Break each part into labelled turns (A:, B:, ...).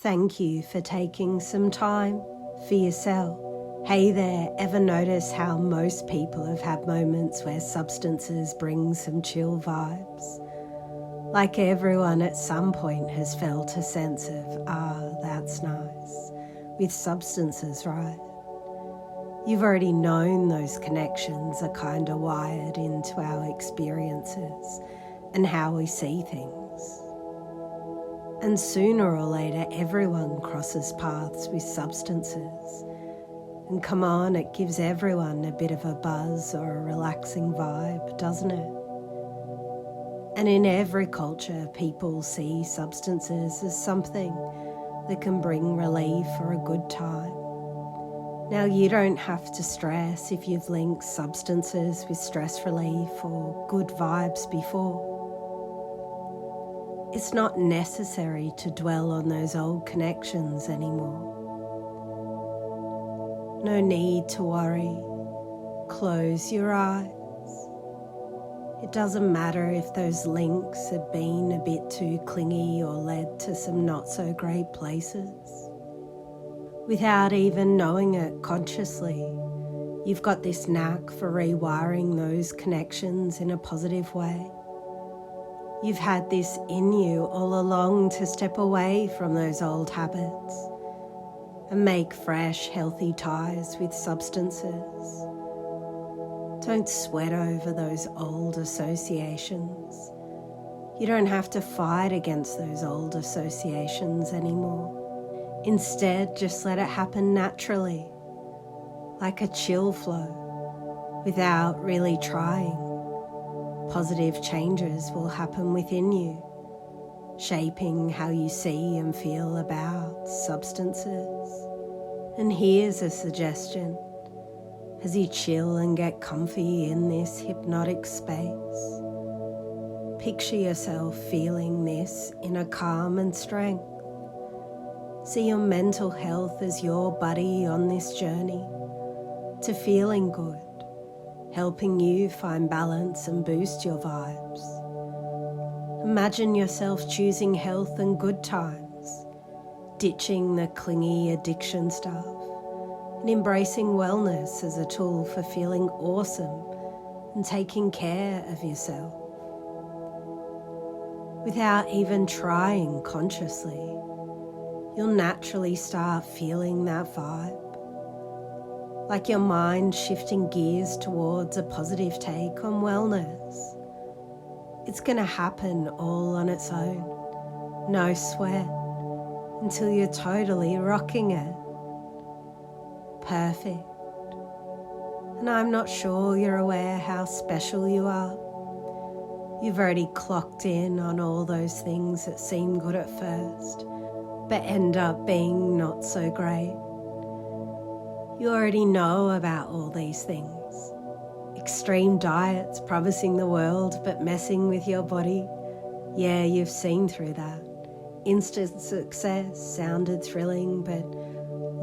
A: Thank you for taking some time for yourself. Hey there, ever notice how most people have had moments where substances bring some chill vibes? Like everyone at some point has felt a sense of, that's nice, with substances, right? You've already known those connections are kind of wired into our experiences and how we see things. And sooner or later, everyone crosses paths with substances. And come on, it gives everyone a bit of a buzz or a relaxing vibe, doesn't it? And in every culture, people see substances as something that can bring relief or a good time. Now, you don't have to stress if you've linked substances with stress relief or good vibes before. It's not necessary to dwell on those old connections anymore. No need to worry. Close your eyes. It doesn't matter if those links have been a bit too clingy or led to some not so great places. Without even knowing it consciously, you've got this knack for rewiring those connections in a positive way. You've had this in you all along to step away from those old habits and make fresh, healthy ties with substances. Don't sweat over those old associations. You don't have to fight against those old associations anymore. Instead, just let it happen naturally, like a chill flow, without really trying. Positive changes will happen within you, shaping how you see and feel about substances. And here's a suggestion. As you chill and get comfy in this hypnotic space, picture yourself feeling this inner calm and strength. See your mental health as your buddy on this journey to feeling good, helping you find balance and boost your vibes. Imagine yourself choosing health and good times, ditching the clingy addiction stuff, and embracing wellness as a tool for feeling awesome and taking care of yourself. Without even trying consciously, you'll naturally start feeling that vibe, like your mind shifting gears towards a positive take on wellness. It's going to happen all on its own, no sweat, until you're totally rocking it. Perfect. And I'm not sure you're aware how special you are. You've already clocked in on all those things that seem good at first, but end up being not so great. You already know about all these things. Extreme diets promising the world but messing with your body. Yeah, you've seen through that. Instant success sounded thrilling but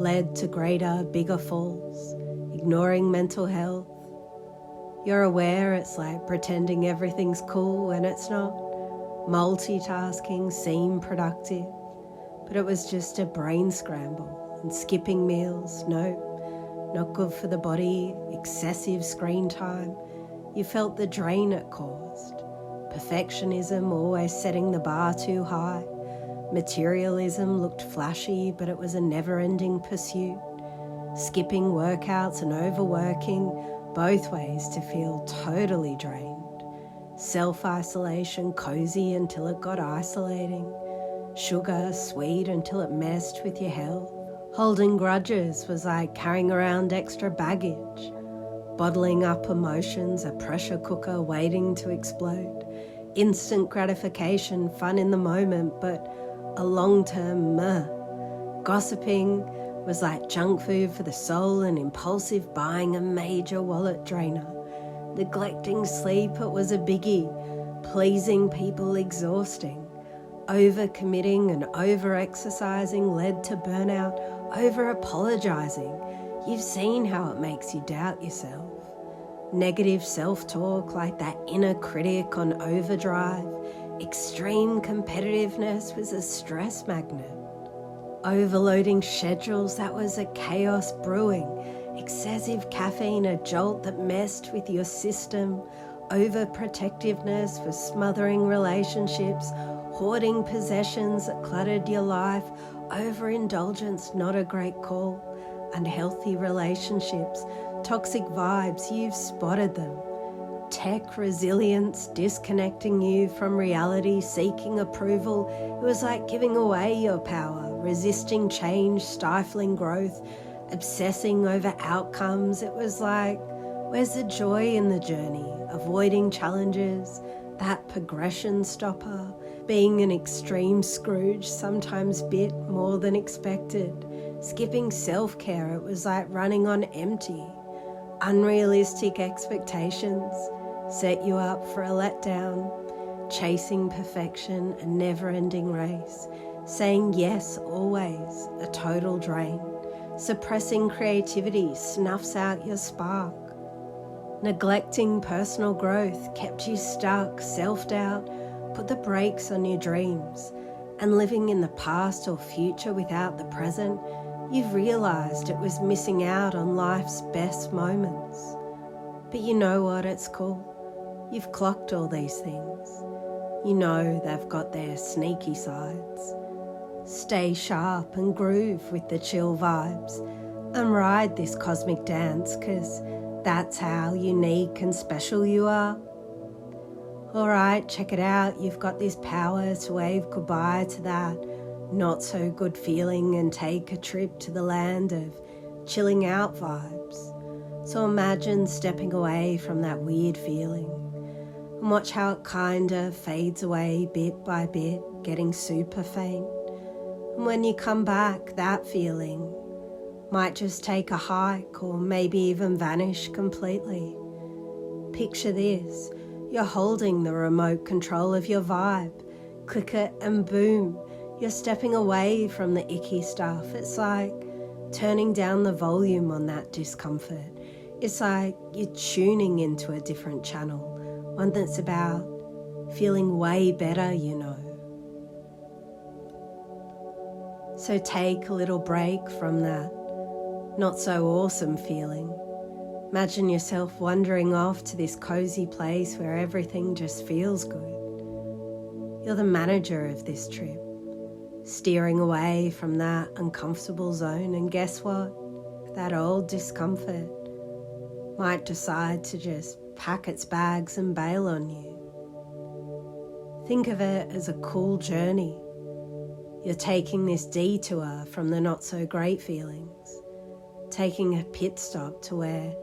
A: led to greater, bigger falls. Ignoring mental health. You're aware it's like pretending everything's cool when it's not. Multitasking seemed productive, but it was just a brain scramble. And skipping meals, nope, not good for the body. Excessive screen time, you felt the drain it caused. Perfectionism, always setting the bar too high. Materialism looked flashy, but it was a never-ending pursuit. Skipping workouts and overworking, both ways to feel totally drained. Self-isolation, cozy until it got isolating. Sugar, sweet until it messed with your health. Holding grudges was like carrying around extra baggage. Bottling up emotions, a pressure cooker waiting to explode. Instant gratification, fun in the moment, but a long-term Gossiping was like junk food for the soul and impulsive buying a major wallet drainer. Neglecting sleep, it was a biggie. Pleasing people, exhausting. Over-committing and over-exercising led to burnout. Over-apologizing. You've seen how it makes you doubt yourself. Negative self-talk like that inner critic on overdrive. Extreme competitiveness was a stress magnet. Overloading schedules, that was a chaos brewing. Excessive caffeine, a jolt that messed with your system. Overprotectiveness for smothering relationships. Hoarding possessions that cluttered your life. Overindulgence, not a great call. Unhealthy relationships. Toxic vibes, you've spotted them. Tech resilience, disconnecting you from reality, seeking approval. It was like giving away your power, resisting change, stifling growth, obsessing over outcomes. It was like, where's the joy in the journey? Avoiding challenges, that progression stopper, being an extreme Scrooge, sometimes bit more than expected. Skipping self-care, it was like running on empty. Unrealistic expectations set you up for a letdown. Chasing perfection, a never-ending race. Saying yes always, a total drain. Suppressing creativity snuffs out your spark. Neglecting personal growth kept you stuck. Self-doubt put the brakes on your dreams. And living in the past or future without the present, you've realised it was missing out on life's best moments. But you know what, it's cool. You've clocked all these things. You know they've got their sneaky sides. Stay sharp and groove with the chill vibes and ride this cosmic dance, 'cause that's how unique and special you are. Alright, check it out. You've got this power to wave goodbye to that not so good feeling and take a trip to the land of chilling out vibes. So imagine stepping away from that weird feeling and watch how it kinda fades away bit by bit, getting super faint. And when you come back, that feeling might just take a hike or maybe even vanish completely. Picture this, you're holding the remote control of your vibe. Click it and boom, you're stepping away from the icky stuff. It's like turning down the volume on that discomfort. It's like you're tuning into a different channel, one that's about feeling way better, you know. So take a little break from that not so awesome feeling. Imagine yourself wandering off to this cozy place where everything just feels good. You're the manager of this trip, steering away from that uncomfortable zone, and guess what? That old discomfort might decide to just pack its bags and bail on you. Think of it as a cool journey. You're taking this detour from the not so great feelings, taking a pit stop to where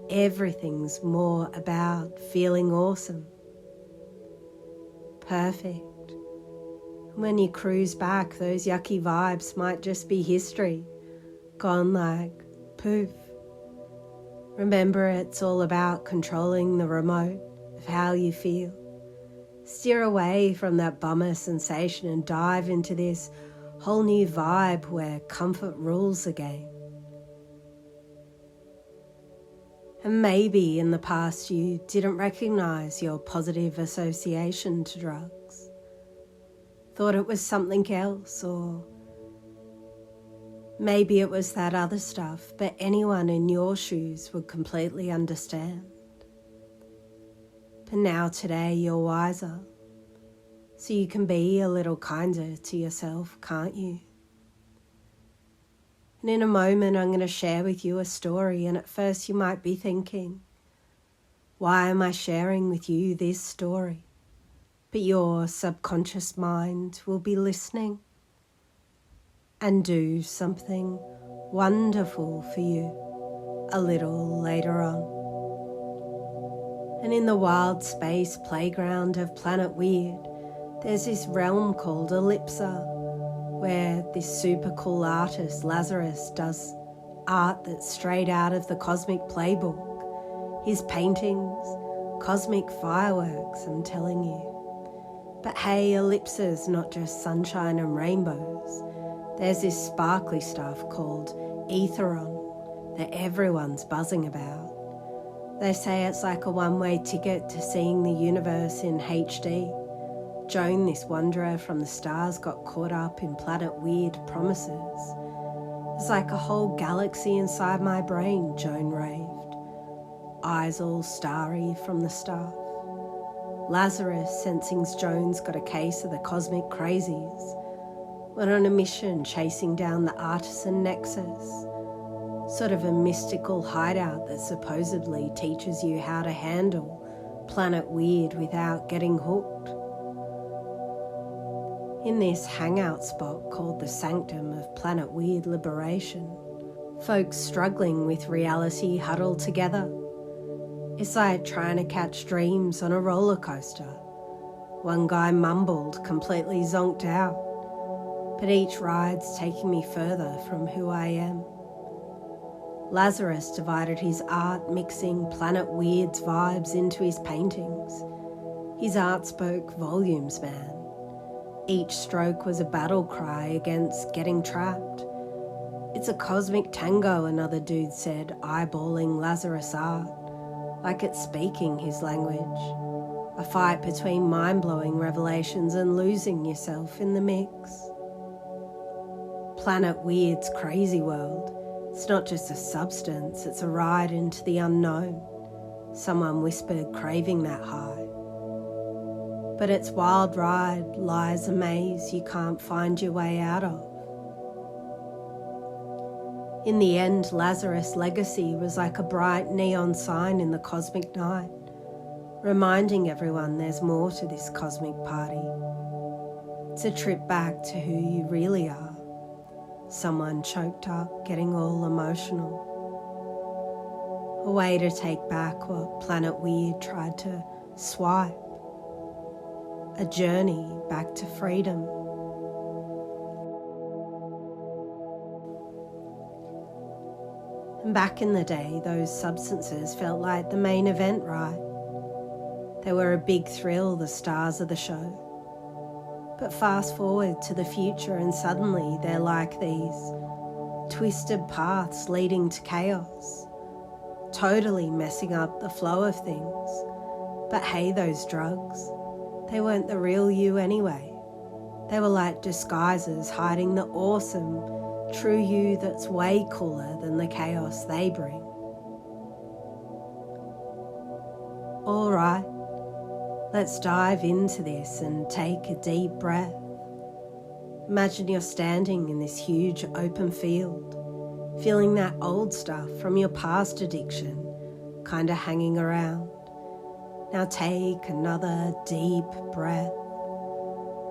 A: everything's more about feeling awesome. Perfect. When you cruise back, those yucky vibes might just be history, gone like poof. Remember, it's all about controlling the remote of how you feel. Steer away from that bummer sensation and dive into this whole new vibe where comfort rules again. And maybe in the past you didn't recognize your positive association to drugs. Thought it was something else, or maybe it was that other stuff, but anyone in your shoes would completely understand. But now today you're wiser, so you can be a little kinder to yourself, can't you? And in a moment I'm going to share with you a story, and at first you might be thinking, why am I sharing with you this story? But your subconscious mind will be listening and do something wonderful for you a little later on. And in the wild space playground of Planet Weird, there's this realm called Ellipsa, where this super cool artist, Lazarus, does art that's straight out of the cosmic playbook. His paintings, cosmic fireworks, I'm telling you. But hey, Ellipsa's not just sunshine and rainbows. There's this sparkly stuff called Etheron that everyone's buzzing about. They say it's like a one-way ticket to seeing the universe in HD, Joan, this wanderer from the stars, got caught up in planet weird promises. It's like a whole galaxy inside my brain, Joan raved, eyes all starry from the staff. Lazarus, sensing Joan's got a case of the cosmic crazies, went on a mission chasing down the artisan nexus, sort of a mystical hideout that supposedly teaches you how to handle planet weird without getting hooked. In this hangout spot called the Sanctum of Planet Weird Liberation, folks struggling with reality huddle together. It's like trying to catch dreams on a roller coaster. One guy mumbled, completely zonked out, but each ride's taking me further from who I am. Lazarus divided his art, mixing Planet Weird's vibes into his paintings. His art spoke volumes, man. Each stroke was a battle cry against getting trapped. It's a cosmic tango, another dude said, eyeballing Lazarus' art, like it's speaking his language. A fight between mind-blowing revelations and losing yourself in the mix. Planet Weird's crazy world. It's not just a substance, it's a ride into the unknown. Someone whispered, craving that high. But its wild ride lies a maze you can't find your way out of. In the end, Lazarus' legacy was like a bright neon sign in the cosmic night, reminding everyone there's more to this cosmic party. It's a trip back to who you really are. Someone choked up, getting all emotional. A way to take back what Planet Weird tried to swipe. A journey back to freedom. And back in the day, those substances felt like the main event, right? They were a big thrill, the stars of the show. But fast forward to the future and suddenly they're like these twisted paths leading to chaos, totally messing up the flow of things. But hey, those drugs, they weren't the real you anyway. They were like disguises hiding the awesome, true you that's way cooler than the chaos they bring. All right. Let's dive into this and take a deep breath. Imagine you're standing in this huge open field, feeling that old stuff from your past addiction kind of hanging around. Now take another deep breath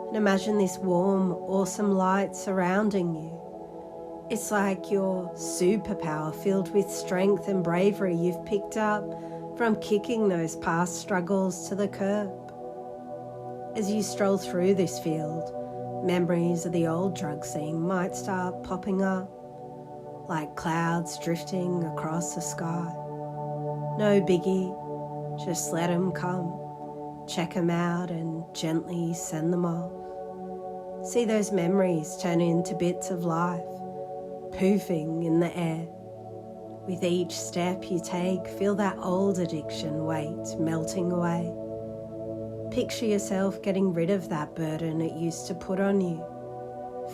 A: and imagine this warm, awesome light surrounding you. It's like your superpower filled with strength and bravery you've picked up from kicking those past struggles to the curb. As you stroll through this field, memories of the old drug scene might start popping up, like clouds drifting across the sky. No biggie, just let them come, check them out and gently send them off. See those memories turn into bits of life, poofing in the air. With each step you take, feel that old addiction weight melting away. Picture yourself getting rid of that burden it used to put on you.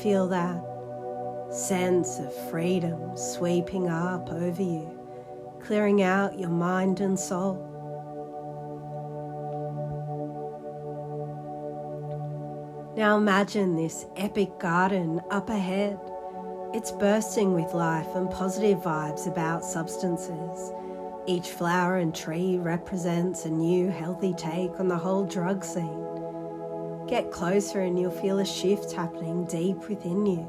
A: Feel that sense of freedom sweeping up over you, clearing out your mind and soul. Now imagine this epic garden up ahead. It's bursting with life and positive vibes about substances. Each flower and tree represents a new healthy take on the whole drug scene. Get closer and you'll feel a shift happening deep within you.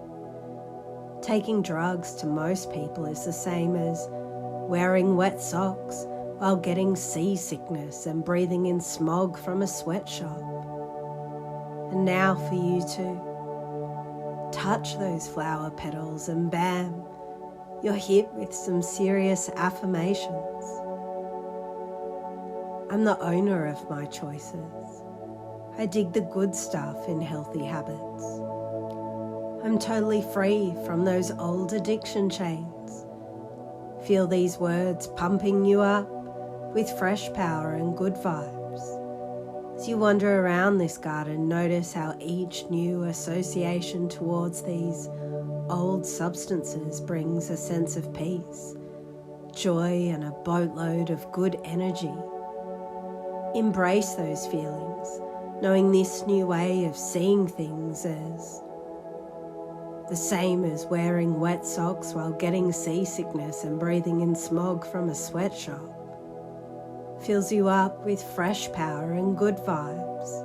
A: Taking drugs to most people is the same as wearing wet socks while getting seasickness and breathing in smog from a sweatshop. And now for you too. Touch those flower petals and bam, you're hit with some serious affirmations. I'm the owner of my choices. I dig the good stuff in healthy habits. I'm totally free from those old addiction chains. Feel these words pumping you up with fresh power and good vibes. As you wander around this garden, notice how each new association towards these old substances brings a sense of peace, joy, and a boatload of good energy. Embrace those feelings, knowing this new way of seeing things as the same as wearing wet socks while getting seasickness and breathing in smog from a sweatshop fills you up with fresh power and good vibes.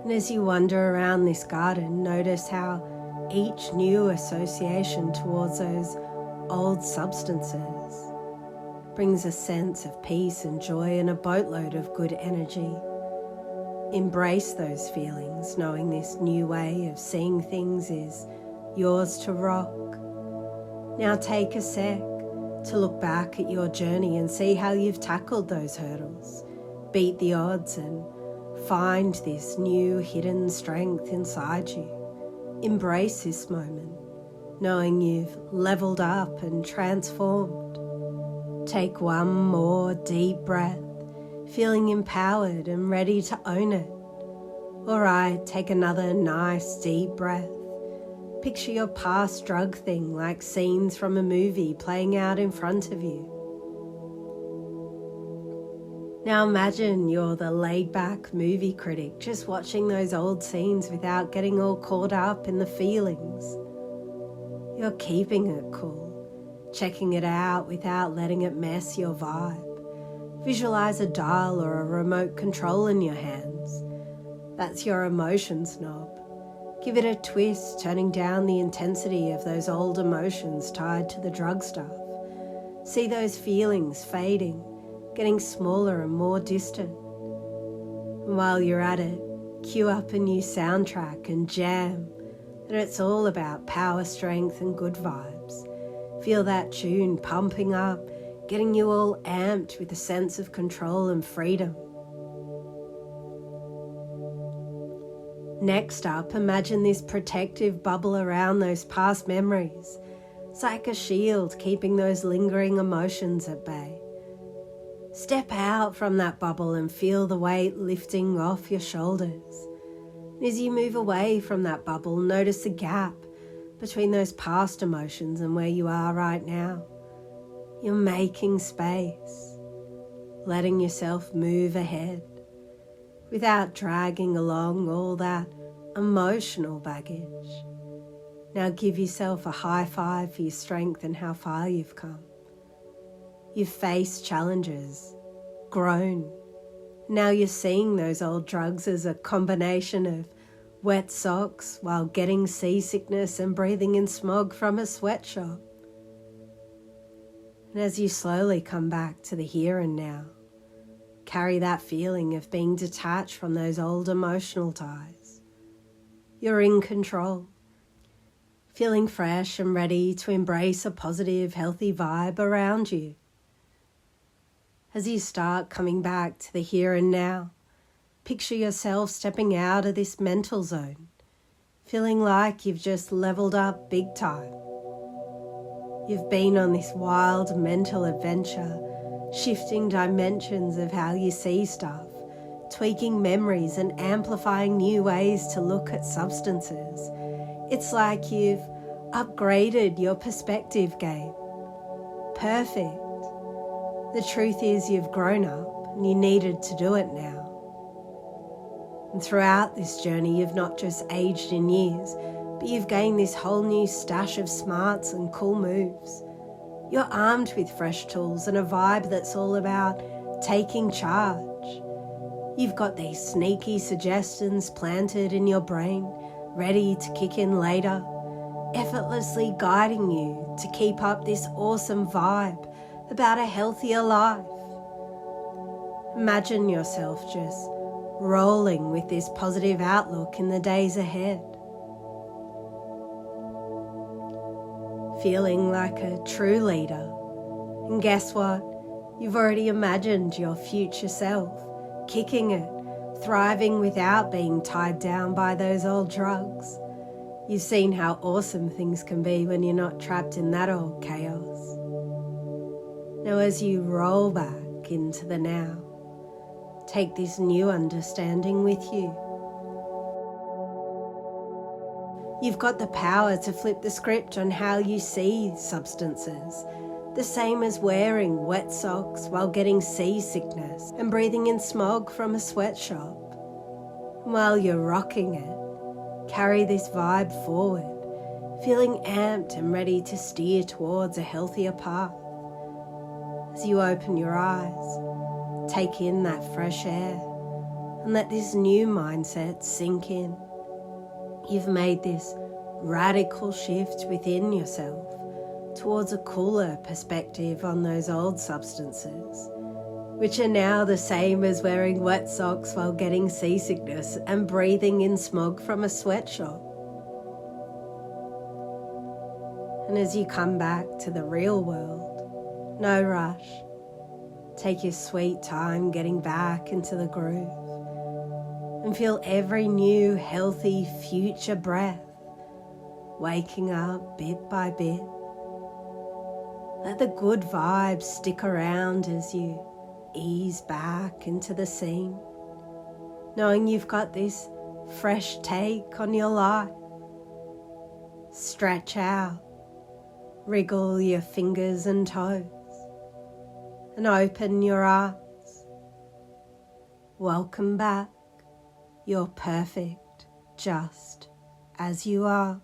A: And as you wander around this garden, notice how each new association towards those old substances brings a sense of peace and joy and a boatload of good energy. Embrace those feelings, knowing this new way of seeing things is yours to rock. Now take a sec to look back at your journey and see how you've tackled those hurdles, beat the odds, and find this new hidden strength inside you. Embrace this moment, knowing you've leveled up and transformed. Take one more deep breath, feeling empowered and ready to own it. Alright, take another nice deep breath. Picture your past drug thing like scenes from a movie playing out in front of you. Now imagine you're the laid-back movie critic just watching those old scenes without getting all caught up in the feelings. You're keeping it cool, checking it out without letting it mess your vibe. Visualize a dial or a remote control in your hands. That's your emotions knob. Give it a twist, turning down the intensity of those old emotions tied to the drug stuff. See those feelings fading, getting smaller and more distant. And while you're at it, cue up a new soundtrack and jam. And it's all about power, strength, and good vibes. Feel that tune pumping up, getting you all amped with a sense of control and freedom. Next up, imagine this protective bubble around those past memories. It's like a shield keeping those lingering emotions at bay. Step out from that bubble and feel the weight lifting off your shoulders. And as you move away from that bubble, notice the gap between those past emotions and where you are right now. You're making space, letting yourself move ahead without dragging along all that emotional baggage. Now give yourself a high five for your strength and how far you've come. You've faced challenges, grown. Now you're seeing those old drugs as a combination of wet socks while getting seasickness and breathing in smog from a sweatshop. And as you slowly come back to the here and now, carry that feeling of being detached from those old emotional ties. You're in control, feeling fresh and ready to embrace a positive, healthy vibe around you. As you start coming back to the here and now, picture yourself stepping out of this mental zone, feeling like you've just leveled up big time. You've been on this wild mental adventure, shifting dimensions of how you see stuff, tweaking memories and amplifying new ways to look at substances. It's like you've upgraded your perspective game. Perfect. The truth is you've grown up and you needed to do it now. And throughout this journey, you've not just aged in years, but you've gained this whole new stash of smarts and cool moves. You're armed with fresh tools and a vibe that's all about taking charge. You've got these sneaky suggestions planted in your brain, ready to kick in later, effortlessly guiding you to keep up this awesome vibe about a healthier life. Imagine yourself just rolling with this positive outlook in the days ahead. Feeling like a true leader. And guess what? You've already imagined your future self, kicking it, thriving without being tied down by those old drugs. You've seen how awesome things can be when you're not trapped in that old chaos. Now as you roll back into the now, take this new understanding with you. You've got the power to flip the script on how you see substances, the same as wearing wet socks while getting seasickness and breathing in smog from a sweatshop. While you're rocking it, carry this vibe forward, feeling amped and ready to steer towards a healthier path. As you open your eyes, take in that fresh air and let this new mindset sink in. You've made this radical shift within yourself towards a cooler perspective on those old substances, which are now the same as wearing wet socks while getting seasickness and breathing in smog from a sweatshop. And as you come back to the real world, no rush. Take your sweet time getting back into the groove and feel every new healthy future breath waking up bit by bit. Let the good vibes stick around as you ease back into the scene, knowing you've got this fresh take on your life. Stretch out, wriggle your fingers and toes, and open your eyes. Welcome back. You're perfect just as you are.